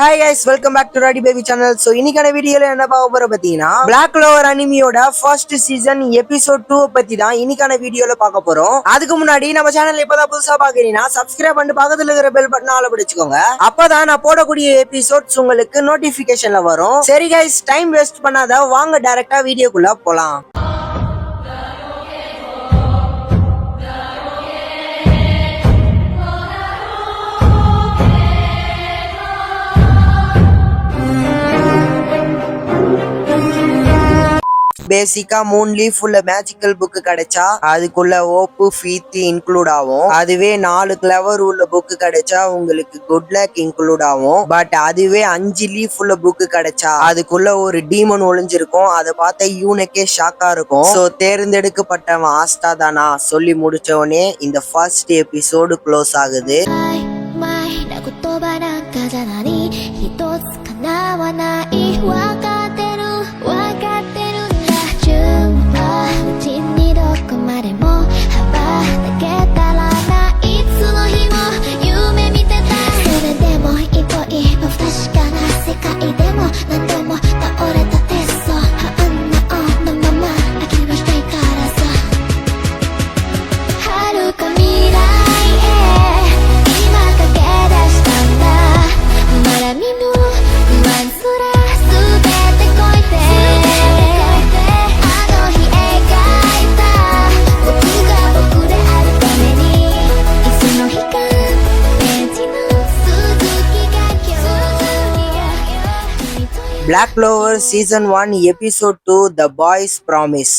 Hi guys, welcome back to Radi Baby channel. So இன்னைக்கான வீடியோல என்ன பார்க்க போறோம் பாத்தீங்கன்னா Black Clover அனிமியோட ஃபர்ஸ்ட் சீசன் எபிசோட் 2 பத்தி தான் இன்னைக்கான வீடியோல பார்க்க போறோம். அதுக்கு முன்னாடி நம்ம சேனல் இப்பதான் புதுசா பாக்குறீங்கன்னா சப்ஸ்கிரைப் பண்ணிட்டு பக்கத்துல இருக்கிற பெல் பட்டனை ஆல பிடிச்சுக்கோங்க. அப்பதான் நான் போடக்கூடிய எபிசோட்ஸ் உங்களுக்கு நோட்டிபிகேஷன்ல வரும். சரி guys, டைம் வேஸ்ட் பண்ணாத வாங்க டைரக்டா வீடியோக்குள்ள போலாம். பேசிக்கா 3 லீஃப் உள்ள மேஜிக்கல் புக் கிடைச்சா அதுக்குள்ள ஓப்பு ஃபீத் இன்க்ளூட் ஆகும். அதுவே 4 கிளவர் உள்ள புக் கிடைச்சா உங்களுக்கு குட் லக் இன்க்ளூட் ஆகும். பட் அதுவே 5 லீஃப் உள்ள புக் கிடைச்சா அதுக்குள்ள ஒரு டீமன் ஒளிஞ்சிருக்கும். அதை பார்த்த யூனுக்கே ஷாக்கா இருக்கும். சோ தேர்ந்தெடுக்கப்பட்டவன் ஆஸ்தா தானா சொல்லி முடிச்சவனே இந்த ஃபர்ஸ்ட் எபிசோடு க்ளோஸ் ஆகுது. Black Clover Season 1 Episode 2 The Boys Promise.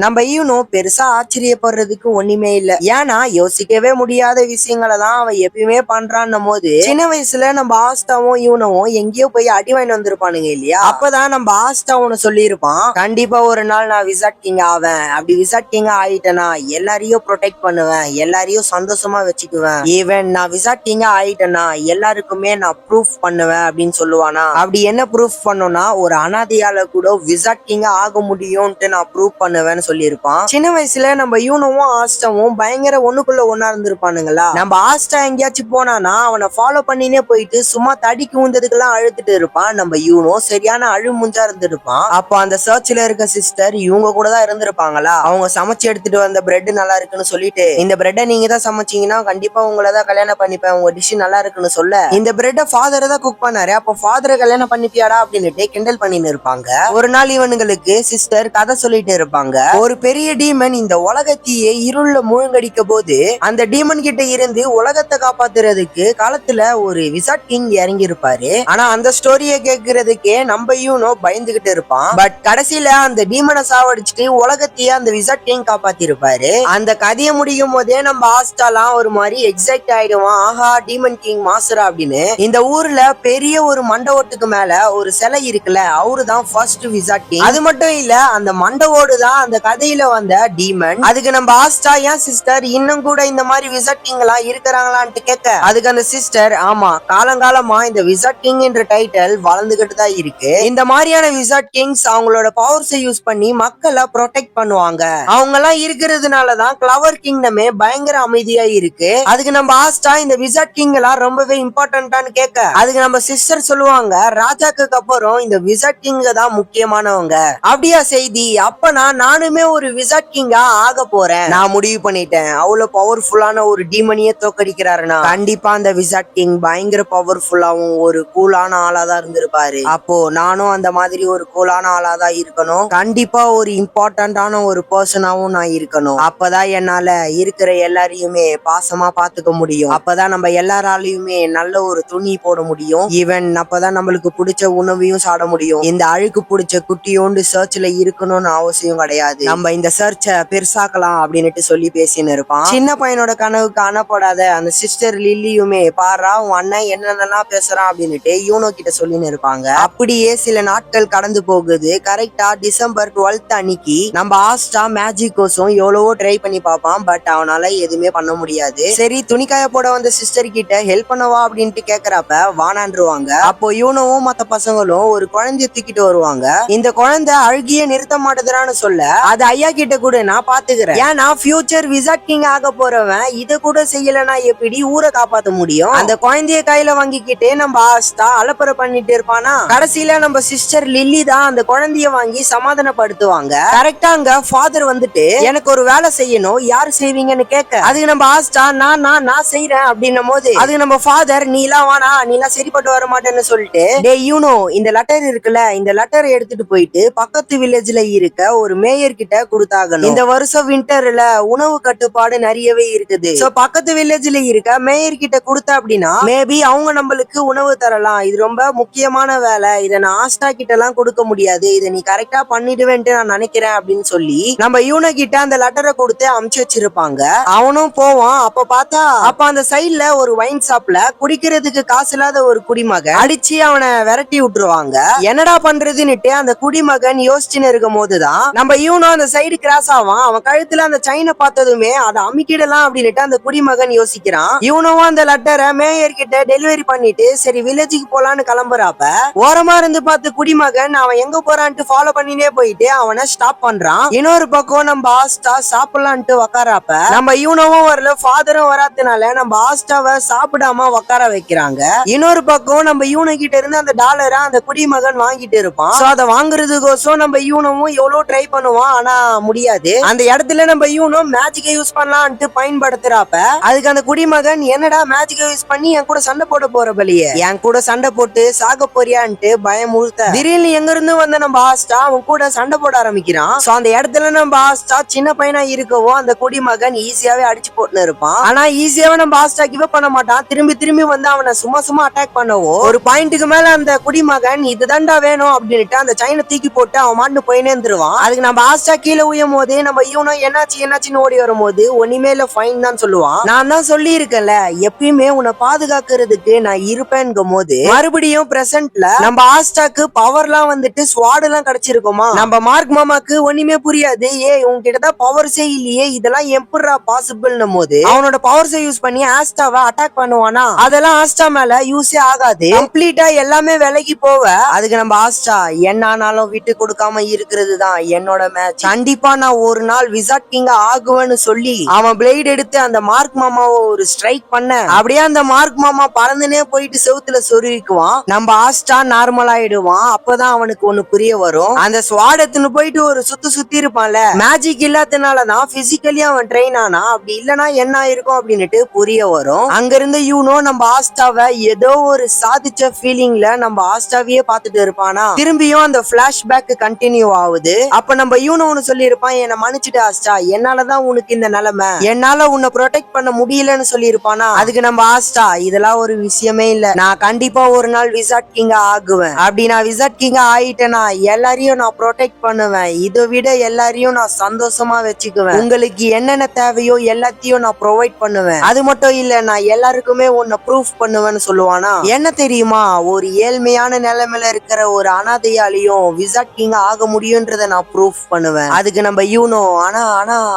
நம்ம ஈவனும் பெருசா ஆச்சரியப்படுறதுக்கு ஒண்ணுமே இல்ல. ஏன்னா யோசிக்கவே முடியாத விஷயங்களை தான் அவன் எப்பயுமே பண்றான்னும் போது சின்ன வயசுல நம்ம ஆஸ்தாவும் ஈவனவும் எங்கேயோ போய் அடி வாங்கி வந்திருப்பானுங்க இல்லையா? அப்பதான் நம்ம ஆஸ்தா ஒண்ணு சொல்லியிருப்பான், கண்டிப்பா ஒரு நாள் நான் விசாட் கிங் ஆவேன். அப்படி விசாட் கிங் ஆயிட்டேனா எல்லாரையும் ப்ரொடெக்ட் பண்ணுவேன், எல்லாரையும் சந்தோஷமா வச்சுக்குவேன். ஈவன் நான் விசாட் கிங் ஆயிட்டேனா எல்லாருக்குமே நான் ப்ரூஃப் பண்ணுவேன் அப்படின்னு சொல்லுவானா. அப்படி என்ன ப்ரூஃப் பண்ணுனா ஒரு அனாதையால கூட விசாட் கிங் ஆக முடியும்ட்டு நான் ப்ரூஃப் பண்ணுவேன் சொல்லியிருப்பான். சின்ன வயசுல நம்ம யூனோவும் ஆஸ்டாவும் பயங்கர ஒண்ணுக்குள்ள ஒன்னா இருந்திருப்பானுங்களா. நம்ம ஆஸ்டா எங்கேயாச்சும் போனானா அவனை ஃபாலோ பண்ணினே போயிட்டு சும்மா தடிக்கு ஊந்ததுக்கெல்லாம் அழுத்துட்டு இருப்பான். நம்ம யூனோ சரியான அழுமுஞ்சா இருந்திருப்பான். அப்ப அந்த சர்ச்ல இருக்க சிஸ்டர் இவங்க கூட தான் இருந்திருப்பாங்களா. அவங்க சமைச்சு எடுத்துட்டு வந்த பிரெட் நல்லா இருக்குன்னு சொல்லிட்டு இந்த பிரெட்டை நீங்க தான் சமைச்சீங்கன்னா கண்டிப்பா உங்களதான் கல்யாணம் பண்ணிப்பேன், உங்க டிஷ் நல்லா இருக்குன்னு சொல்ல இந்த பிரெட்டை ஃபாதர் தான் குக் பண்ணாரு. அப்ப ஃபாதரை கல்யாணம் பண்ணிப்பியாடா அப்படின்னுட்டு கிண்டல் பண்ணின்னு இருப்பாங்க. ஒரு நாள் இவனுங்களுக்கு சிஸ்டர் கதை சொல்லிட்டு இருப்பாங்க. ஒரு பெரிய டீமன் இந்த உலகத்தையே இருள்ல மூழ்கடிக்க போது அந்த டீமன் கிட்ட இருந்து உலகத்தை காப்பாத்துறதுக்கு காலத்துல ஒரு விசாட் கிங் இறங்கி இருப்பாரு. ஆனா அந்த ஸ்டோரிய கேட்கறதுக்கே நம்ம யூனோ பயந்துகிட்டு இருப்பான். பட் கடைசியில அந்த டீமனை சாவடிச்சுட்டு உலகத்தையே அந்த விசாட் கிங் காப்பாத்தி இருப்பாரு. அந்த கதையை முடியும் போதே நம்ம ஆஸ்டாலாம் ஒரு மாதிரி எக்ஸைட் ஆயிடுவான். ஆஹா, டீமன் கிங் மாஸ்டரா அப்படின்னு. இந்த ஊர்ல பெரிய ஒரு மண்டபத்துக்கு மேல ஒரு சிலை இருக்குல்ல, அவருதான் ஃபர்ஸ்ட் விசாட் கிங். அது மட்டும் இல்ல அந்த மண்டபோடு தான் அந்த கதையில வந்த டீமன். அதுக்கு நம்ம ஆஸ்டா ஏன் சிஸ்டர் இன்னும் கூட இந்த மாதிரி விசாட் கிங் எல்லாம் இருக்கிறாங்களான்னு கேட்க அதுக்கு அந்த சிஸ்டர் ஆமா, காலங்காலமா இந்த விசாட் கிங் என்ற டைட்டில் வளர்ந்துகிட்டு தான் இருக்கு. இந்த மாதிரியான விசாட் கிங்ஸ் அவங்களோட பவர்ஸை யூஸ் பண்ணி மக்களை ப்ரொடெக்ட் பண்ணுவாங்க. அவங்க எல்லாம் இருக்கிறதுனாலதான் கிளவர் கிங்டமே பயங்கர அமைதியா இருக்கு. அதுக்கு நம்ம ஆஸ்டா இந்த விசாட் கிங் எல்லாம் ரொம்பவே இம்பார்ட்டன்டான்னு கேட்க அதுக்கு நம்ம சிஸ்டர் சொல்லுவாங்க, ராஜாக்கு அப்புறம் இந்த விசாட் கிங் தான் முக்கியமானவங்க. அப்படியா செய்தி? அப்பனா நானுமே ஒரு விசாட் கிங்கா ஆக போறேன், நான் முடிவு பண்ணிட்டேன். அவ்வளவு பவர்ஃபுல்லான ஒரு டீமனியை தோக்கடிக்கிறாருன்னா கண்டிப்பா அந்த விசாட் கிங் பயங்கர பவர்ஃபுல்லாவும் ஒரு கூலான ஆளாதான் இருந்திருப்பாரு. அப்போ நானும் அந்த மாதிரி ஒரு கூலான ஆளாதான் இருக்கணும். கண்டிப்பா ஒரு இம்பார்ட்டன்டான ஒரு பர்சனாவும் நான் இருக்கணும். அப்பதான் என்னால இருக்கிற எல்லாரையுமே பாசமா பாத்துக்க முடியும். அப்பதான் நம்ம எல்லாராலையுமே நல்ல ஒரு துணி போட முடியும். ஈவன் அப்பதான் நம்மளுக்கு பிடிச்ச உணவையும் சாட முடியும். இந்த அழுக்கு பிடிச்ச குட்டியோண்டு சர்ச்ல இருக்கணும்னு அவசியம் கிடையாது. நம்ம இந்த சர்ச்சை பெருசாக்கலாம் அப்படின்னு சொல்லி பேசின்னு இருப்பான். சின்ன பையனோட கனவுக்கு அணப்படாத அந்த சிஸ்டர் லில்லியுமே பாரா உன் அண்ணன் என்னென்னலாம் பேசுறான் அப்படின்னுட்டு யூனோ கிட்ட சொல்லின்னு இருப்பாங்க. அப்படியே சில நாட்கள் கடந்து போகுது. கரெக்டா டிசம்பர் 12 அன்னைக்கு நம்ம ஆஸ்டா மேஜிக் கோஸும் எவ்வளவோ ட்ரை பண்ணி பார்ப்பான். பட் அவனால எதுவுமே பண்ண முடியாது. சரி, துணிக்காய போட வந்த சிஸ்டர் கிட்ட ஹெல்ப் பண்ணவா அப்படின்ட்டு கேக்குறப்ப வானான்றுவாங்க. அப்போ யூனோவும் மத்த பசங்களும் ஒரு குழந்தைய தூக்கிட்டு வருவாங்க. இந்த குழந்தை அழுகிய நிறுத்த மாட்டேதுறான்னு சொல்ல அது ஐயா கிட்ட கூட நான் பாத்துக்கிறேன். ஏன்னா ஃபியூச்சர் விசாட் கிங் ஆக போறவன் இது கூட செய்யலன்னா எப்படி ஊரை காப்பாத்த முடியும்? அந்த குழந்தைய கையில வாங்கிக்கிட்டு நம்ம ஆஸ்தா அலப்பற பண்ணிட்டு இருப்பானா, கடைசியில நம்ம சிஸ்டர் லில்லி தான் அந்த குழந்தைய வாங்கி சமாதானப்படுத்துவாங்க. கரெக்டா அங்க ஃபாதர் வந்துட்டு எனக்கு ஒரு வேலை செய்யணும், யாரு செய்வீங்கன்னு கேட்க, அதுக்கு நம்ம ஆஸ்தா நான் செய்யறேன் அப்படின்னும் போது அதுக்கு நம்ம ஃபாதர் நீலாம் வானா, நீலாம் சரிப்பட்டு வர மாட்டேன்னு சொல்லிட்டு டே யூனோ இந்த லெட்டர் இருக்குல்ல, இந்த லெட்டர் எடுத்துட்டு போயிட்டு பக்கத்து வில்லேஜ்ல இருக்க ஒரு மேயர் கிட்ட கொடுத்தாகணும். இந்த வருஷம் விண்டர்ல உணவு கட்டுப்பாடு நிறையவே இருக்குது. சோ பக்கத்து வில்லேஜ்ல இருக்க மேயர் கிட்ட கொடுத்த அப்படின்னா மேபி அவங்க நம்மளுக்கு உணவு தரலாம். இது ரொம்ப முக்கியமான வேலை, இதை நான் ஆஸ்டா கிட்ட எல்லாம் கொடுக்க முடியாது, இதை நீ கரெக்டா பண்ணிடுவேன்ட்டு நான் நினைக்கிறேன் அப்படின்னு சொல்லி நம்ம யூனோ கிட்ட அந்த லெட்டரை கொடுத்து அமுச்சு வச்சிருப்பாங்க. அவனும் போவான். அப்ப பார்த்தா அப்ப அந்த சைட்ல ஒரு வைன் ஷாப்ல குடிக்கிறதுக்கு காசு இல்லாத ஒரு குடிமகன் அடிச்சு அவனை விரட்டி விட்டுருவாங்க. என்னடா பண்றதுன்னுட்டு அந்த குடிமகன் யோசிச்சுன்னு இருக்கும் போதுதான் நம்ம யூனோ அந்த சைடு கிராஸ் ஆவான். அவன் கழுத்துல அந்த செயினை பார்த்ததுமே அதை அமுக்கிடலாம் அப்படின்னுட்டு அந்த குடிமகன் யோசிக்கிறான். இவனும் அந்த லெட்டரை மேயர் கிட்ட டெலிவரி பண்ணிட்டு சரி வில்லேஜுக்கு போலான்னு கிளம்புறாப்ப ஓரமா இருந்து பார்த்து குடிமகன் அவன் எங்க போறான்ட்டு ஃபாலோ பண்ணினே போயிட்டு அவனை ஸ்டாப் பண்றான். இன்னொரு பக்கம் நம்ம ஆஸ்டா சாப்பிடலான்ட்டு உக்காராப்ப நம்ம யூனோவும் வரல, ஃபாதரும் வராதனால நம்ம ஆஸ்டாவை சாப்பிடாம உக்கார வைக்கிறாங்க. இன்னொரு பக்கம் நம்ம யூனோ கிட்ட இருந்து அந்த டாலரை அந்த குடிமகன் வாங்கிட்டு இருப்பான். சோ அதை வாங்குறதுக்கோசம் நம்ம யூனோவும் எவ்வளவு ட்ரை பண்ணுவான், ஆனா முடியாது. அந்த இடத்துல நம்ம யூனோ மேஜிக்கை யூஸ் பண்ணலாம்னு பயன்படுத்துறாப்ப அதுக்கு அந்த குடிமகன் என்னடா மேஜிக்கை யூஸ் பண்ணி என் கூட சண்டை போட போற பலியே, என் கூட சண்டை போட்டு சாக போறியான்ட்டு பயமுறுத்த திடீர்னு எங்க இருந்து வந்த நம்ம ஆஸ்டா அவன் கூட சண்டை போட ஆரம்பிக்கிறான். சோ அந்த இடத்துல நம்ம ஆஸ்டா சின்ன பையனா இருக்கவோ அந்த குடிமகன் ஈஸியாவே அடிச்சு போட்டு இருப்பான். ஆனா ஈஸியாவே நம்ம ஆஸ்டா கிவ் பண்ண மாட்டான். திரும்பி வந்து அவனை சும்மா அட்டாக் பண்ணவோ ஒரு பாயிண்ட்டுக்கு மேல அந்த குடிமகன் இதுதான்டா வேணும் அப்படின்ட்டு அந்த செயினை தூக்கி போட்டு அவன் மாட்டு போயினே இருந்துருவான். அதுக்கு நம்ம ஆஸ்டா கீழே உயும் போது நம்ம யூனோ என்னாச்சுன்னு ஓடி வரும்போது ஒண்ணுமே இல்ல ஃபைன் தான் சொல்லுவான். நான் தான் சொல்லி இருக்கேன்ல எப்பயுமே உன்னை பாதுகாக்கிறதுக்கு நான் இருப்பேன்கும் போது மறுபடியும் பிரசன்ட்ல நம்ம ஆஸ்டாக்கு பவர்லாம் வந்துட்டு ஸ்வாட் எல்லாம் கிடைச்சிருக்குமா, நம்ம மார்க் மாமாக்கு ஒண்ணுமே புரியாது. உன்கிட்டதான் பவர்ஸே இல்லையே, இதெல்லாம் எப்படிடா பாசிபிள்னும் போது அவனோட பவர்ஸை யூஸ் பண்ணி ஆஸ்டாவை அட்டாக் பண்ணுவானா, அதெல்லாம் ஆஸ்டா மேல யூஸே ஆகாது. கம்ப்ளீட்டா எல்லாமே விலகி போவ அதுக்கு நம்ம ஆஸ்டா என்னானாலும் விட்டு கொடுக்காம இருக்கிறது தான் என்னோட மேட்ச், கண்டிப்பா நான் ஒரு நாள் விசாட் கிங் ஆகுவேன்னு சொல்லி அவன் பிளேட் எடுத்து அந்த மார்க் மாமாவை ஒரு ஸ்ட்ரைக் பண்ண அப்படியே அந்த மார்க் மாமா பறந்துனே போயிட்டு செவுத்துல சொருவிக்குவான். நம்ம ஆஸ்டா நார்மல் ஆயிடுவான். அப்பதான் அவனுக்கு ஒண்ணு புரிய வரும், அந்த ஸ்வாட் எடுத்துன்னு போயிட்டு ஒரு சுத்தி இருப்பான்ல, மேஜிக் இல்லாதனாலதான் பிசிக்கலி அவன் ட்ரெயின் ஆனா, அப்படி இல்லனா என்ன இருக்கும் அப்படின்னுட்டு புரிய வரும். அங்க இருந்து யூனோ நம்ம ஆஸ்டாவை ஏதோ ஒரு சாதிச்ச ஃபீலிங்ல நம்ம ஆஸ்டாவையே பார்த்துட்டு இருப்பானா, திரும்பியும் அந்த பிளாஷ்பேக் கண்டினியூ ஆகுது. அப்ப நம்ம யூனோ ஒன்னு சொல்லி இருப்பான், என்ன மன்னிச்சுட்டு ஆஸ்டா, என்னாலதான் உனக்கு இந்த நிலைமை, என்னால உன்னை ப்ரொடெக்ட் பண்ண முடியலன்னு சொல்லி இருப்பானா, அதுக்கு நம்ம ஆஸ்டா இதெல்லாம் ஒரு விஷயமே இல்ல, நான் கண்டிப்பா ஒரு நாள் விசாட் கிங் ஆகுவேன். அப்படி நான் விசாட் கிங் ஆயிட்டேனா எல்லாரையும் நான் ப்ரொடெக்ட் பண்ணுவேன், இதை விட எல்லாரையும் நான் சந்தோஷமா வச்சுக்குவேன், உங்களுக்கு என்னென்ன தேவையோ எல்லாத்தையும் நான் ப்ரொவைட் பண்ணுவேன், அது மட்டும் இல்ல நான் எல்லாருக்குமே உன்னை ப்ரூஃப் பண்ணுவேன்னு சொல்லுவானா. என்ன தெரியுமா, ஒரு ஏழ்மையான நிலைமையில இருக்கிற ஒரு அனாதையாலையும் விசாட் கிங் ஆக முடியும்ன்றத நான் ப்ரூஃப் பண்ணுவேன். அதுக்கு நம்ம யூனோ ஆனா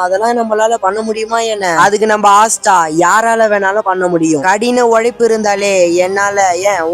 அதெல்லாம் நம்மளால பண்ண முடியுமா என்ன, அதுக்கு நம்ம ஆஸ்டா யாரால வேணாலும் பண்ண முடியும், கடின உழைப்பு இருந்தாலே என்னால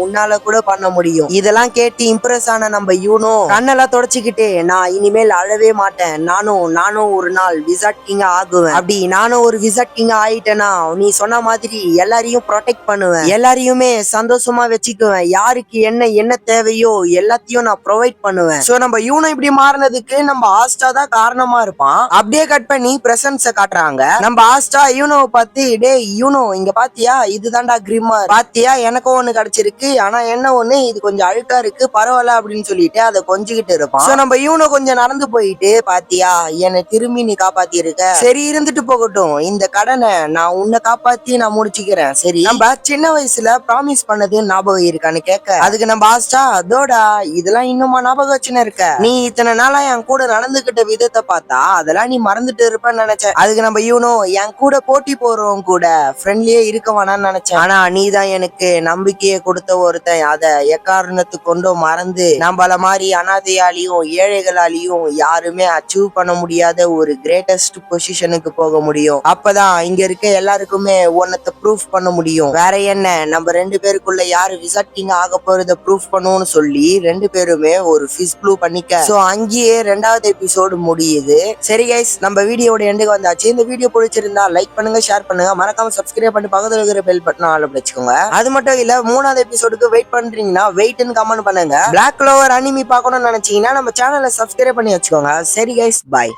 உன்னால கூட பண்ண முடியும். இதெல்லாம் கேட்டு இம்ப்ரெஸ் ஆன நம்ம யூனோ கண்ணெல்லாம் தொடச்சுக்கிட்டு நான் இனிமேல் அழவே மாட்டேன், நானும் ஒரு நாள் விசாட் கிங் ஆகுவேன், அப்படி நானும் ஒரு விசாட் கிங் ஆயிட்டேனா நீ சொன்ன மாதிரி எல்லாரையும் ப்ரொடெக்ட் பண்ணுவேன், எல்லாரையுமே சந்தோஷமா வச்சுக்குவேன், யாருக்கு என்ன தேவையோ எல்லாத்தையும் நான் ப்ரொவைட் பண்ணுவேன். சோ நம்ம யூனோ இப்படி மாறினதுக்கு நம்ம ஆஸ்டா தான் காரணமா இருப்பான். அப்படியே கட் பண்ணி பிரசன்ஸ காட்டுறாங்க. நம்ம ஆஸ்டா யூனோவை பார்த்து டே யூனோ இங்க பாத்தியா, இதுதான்டா கிரிமர், பாத்தியா எனக்கும் ஒண்ணு கிடைச்சிருக்கு, ஆனா என்ன ஒண்ணு இது கொஞ்சம் அழுக்கா இருக்கு பரவாயில்ல அப்படின்னு சொல்லிட்டு அதை கொஞ்சிக்கிட்டு இருப்பான். சோ நம்ம யூனோ கொஞ்சம் நடந்து போயிட்டு பாத்தியா என்னை திரும்பி நீ காப்பாத்தி இருக்க, சரி இருந்துட்டு போகட்டும், இந்த கடனை நான் உன்னை காப்பாத்தி நான் முடிச்சுக்கிறேன், சரி நம்ம சின்ன வயசுல ப்ராமிஸ் பண்ணது ஞாபகம் இருக்கான்னு கேட்க, அதுக்கு நம்ம ஆஸ்டா அதோடா இதெல்லாம் இன்னுமா ஞாபகம் வச்சுன்னு இருக்க, நீ இத்தனை நாளா என் கூட நடந்துகிட்ட விதத்தை பார்த்தா அதெல்லாம் நீ மறந்துட்டு இருப்பேன்னு நினைச்சேன், அதுக்கு நம்ம யூனோ என் கூட போட்டி போறவங்க கூட ஃப்ரெண்ட்லியே இருக்க வேணான்னு நினைச்சேன், ஆனா நீ தான் எனக்கு நம்பிக்கையை கொடுத்த ஒருத்தன், அதை எக்காரணத்து கொண்டும் மறந்து நம்மள மாதிரி அனாதையாலையும் ஏழைகளாலையும் யாருமே அச்சீவ் பண்ண முடியாத ஒரு கிரேட்டஸ்ட் பொசிஷனுக்கு போக முடியும், அப்பதான் இங்க இருக்க எல்லாருக்குமே ஒன்னத்தை ப்ரூஃப் பண்ண முடியும், வேற என்ன நம்ம ரெண்டு பேருக்குள்ள யாரு விசாட் கிங் ஆக போறத ப்ரூஃப் பண்ணுவோம்னு சொல்லி ரெண்டு பேருமே ஒரு ஃபிஷ் ப்ளூ பண்ணிக்க. சோ அங்கேயே ரெண்டாவது எபிசோட் எபிசோடு முடியுது. சரி கைஸ், நம்ம வீடியோட எண்டுக்கு வந்தாச்சு. இந்த வீடியோ பிடிச்சிருந்தா லைக் பண்ணுங்க, ஷேர் பண்ணுங்க, மறக்காம சப்ஸ்கிரைப் பண்ணி பக்கத்துல இருக்கிற பெல் பட்டன் ஆல் வச்சுக்கோங்க. அது மட்டும் இல்ல, 3வது எபிசோடுக்கு வெயிட் பண்றீங்கன்னா வெயிட்னு கமெண்ட் பண்ணுங்க. பிளாக் க்ளோவர் அனிமி பார்க்கணும்னு நினைச்சீங்கன்னா நம்ம சேனலை சப்ஸ்கிரைப் பண்ணி வச்சுக்கோங்க. சரி கைஸ், பாய்.